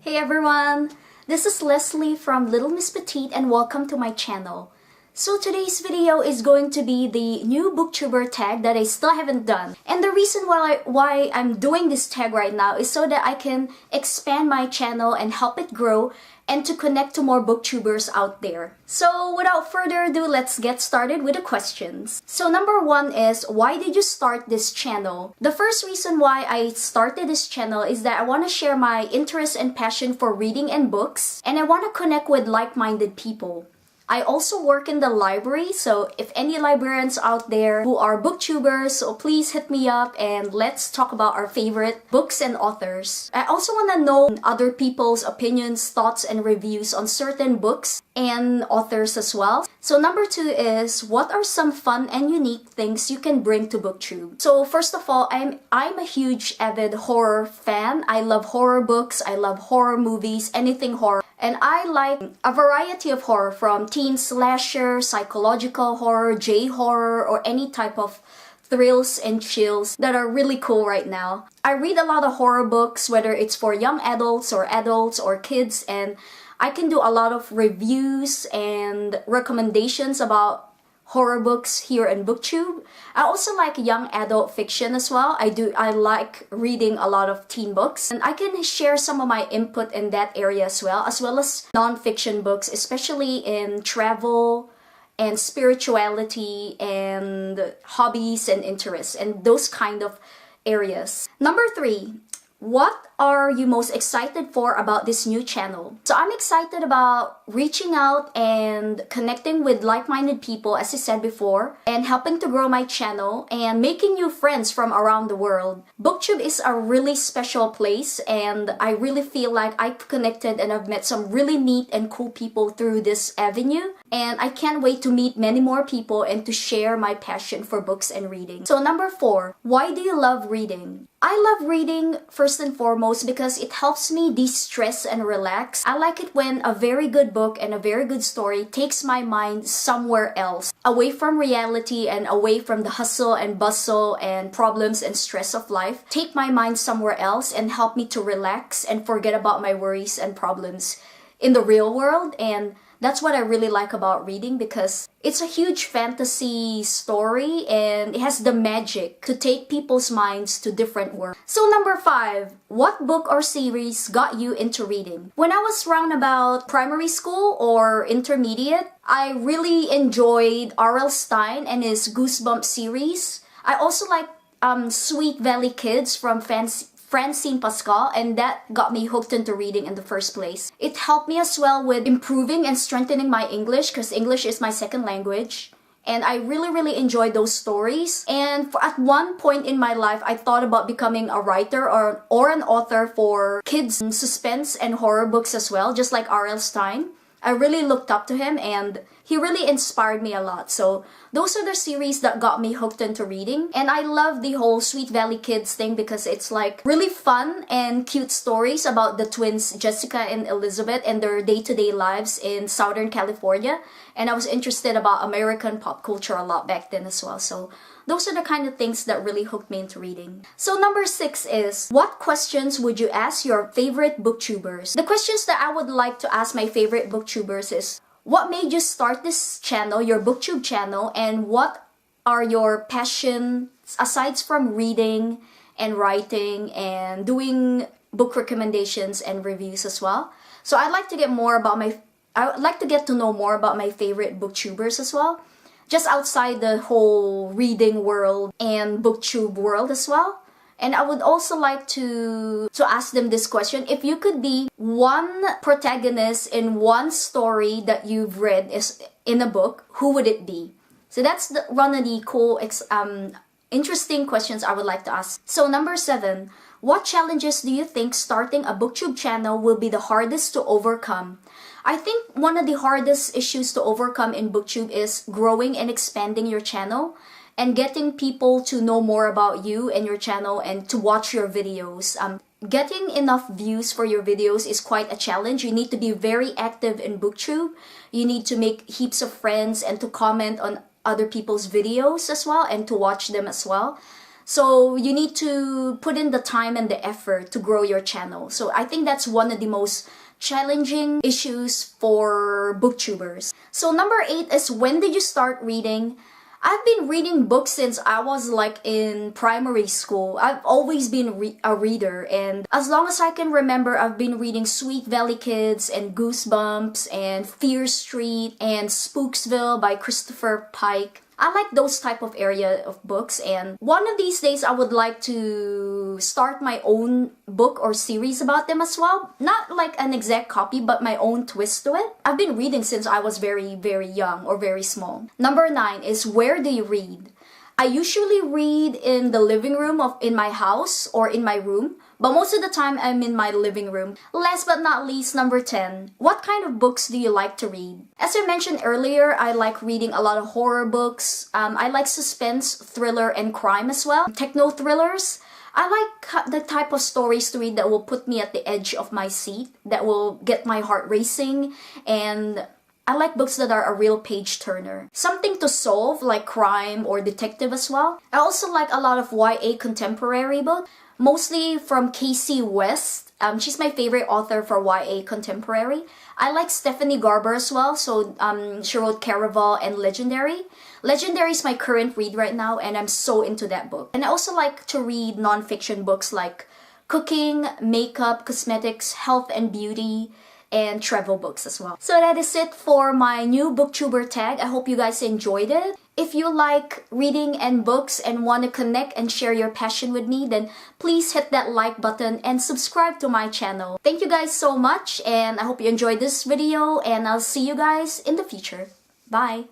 Hey everyone! This is Leslie from Little Miss Petite and welcome to my channel. So today's video is going to be the new Booktuber tag that I still haven't done. And the reason why I'm doing this tag right now is so that I can expand my channel and help it grow and to connect to more booktubers out there. So without further ado, let's get started with the questions. So number one is, why did you start this channel? The first reason why I started this channel is that I want to share my interest and passion for reading and books, and I want to connect with like-minded people. I also work in the library, so if any librarians out there who are booktubers, so please hit me up and let's talk about our favorite books and authors. I also want to know other people's opinions, thoughts, and reviews on certain books and authors as well. So number two is, what are some fun and unique things you can bring to Booktube? So first of all, I'm a huge avid horror fan. I love horror books, I love horror movies, anything horror. And I like a variety of horror, from teen slasher, psychological horror, J-horror, or any type of thrills and chills that are really cool right now. I read a lot of horror books, whether it's for young adults or kids, and I can do a lot of reviews and recommendations about horror books here in Booktube. I also like young adult fiction as well. I like reading a lot of teen books, and I can share some of my input in that area as well as non-fiction books, especially in travel and spirituality and hobbies and interests and those kind of areas. Number three, what are you most excited for about this new channel? So I'm excited about reaching out and connecting with like-minded people, as I said before, and helping to grow my channel and making new friends from around the world. Booktube is a really special place, and I really feel like I've connected and I've met some really neat and cool people through this avenue. And I can't wait to meet many more people and to share my passion for books and reading. So number four, why do you love reading? I love reading first and foremost because it helps me de-stress and relax. I like it when a very good book and a very good story takes my mind somewhere else, away from reality and away from the hustle and bustle and problems and stress of life. Take my mind somewhere else and help me to relax and forget about my worries and problems in the real world. And that's what I really like about reading, because it's a huge fantasy story and it has the magic to take people's minds to different worlds. So number five, what book or series got you into reading? When I was around about primary school or intermediate, I really enjoyed R.L. Stine and his Goosebumps series. I also like Sweet Valley Kids from Francine Pascal, and that got me hooked into reading in the first place. It helped me as well with improving and strengthening my English, because English is my second language. And I really enjoyed those stories. And at one point in my life, I thought about becoming a writer or an author for kids' suspense and horror books as well, just like R.L. Stine. I really looked up to him and he really inspired me a lot. So those are the series that got me hooked into reading. And I love the whole Sweet Valley Kids thing because it's like really fun and cute stories about the twins Jessica and Elizabeth and their day-to-day lives in Southern California. And I was interested about American pop culture a lot back then as well. So those are the kind of things that really hooked me into reading. So number six is, what questions would you ask your favorite booktubers? The questions that I would like to ask my favorite booktubers is, what made you start this channel, your booktube channel, and what are your passions aside from reading and writing and doing book recommendations and reviews as well? So I would like to get to know more about my favorite booktubers as well, just outside the whole reading world and booktube world as well. And I would also like to ask them this question: if you could be one protagonist in one story that you've read in a book, who would it be? So that's one of the cool, interesting questions I would like to ask. So number seven, what challenges do you think starting a booktube channel will be the hardest to overcome? I think one of the hardest issues to overcome in booktube is growing and expanding your channel and getting people to know more about you and your channel and to watch your videos. Getting enough views for your videos is quite a challenge. You need to be very active in Booktube. You need to make heaps of friends and to comment on other people's videos as well and to watch them as well. So you need to put in the time and the effort to grow your channel. So I think that's one of the most challenging issues for booktubers. So number 8 is, when did you start reading? I've been reading books since I was like in primary school. I've always been a reader, and as long as I can remember, I've been reading Sweet Valley Kids and Goosebumps and Fear Street and Spooksville by Christopher Pike. I like those type of area of books, and one of these days I would like to start my own book or series about them as well. Not like an exact copy, but my own twist to it. I've been reading since I was very, very young or very small. Number 9 is, where do you read? I usually read in the living room in my house or in my room, but most of the time I'm in my living room. Last but not least, number 10. What kind of books do you like to read? As I mentioned earlier, I like reading a lot of horror books. I like suspense, thriller, and crime as well. Techno thrillers. I like the type of stories to read that will put me at the edge of my seat, that will get my heart racing, and I like books that are a real page turner. Something to solve, like crime or detective as well. I also like a lot of YA contemporary books, mostly from Casey West. She's my favorite author for YA contemporary. I like Stephanie Garber as well, so she wrote Caraval and Legendary. Legendary is my current read right now, and I'm so into that book. And I also like to read non-fiction books like cooking, makeup, cosmetics, health and beauty, and travel books as well. So that is it for my new Booktuber tag. I hope you guys enjoyed it. If you like reading and books and want to connect and share your passion with me, then please hit that like button and subscribe to my channel. Thank you guys so much, and I hope you enjoyed this video, and I'll see you guys in the future. Bye!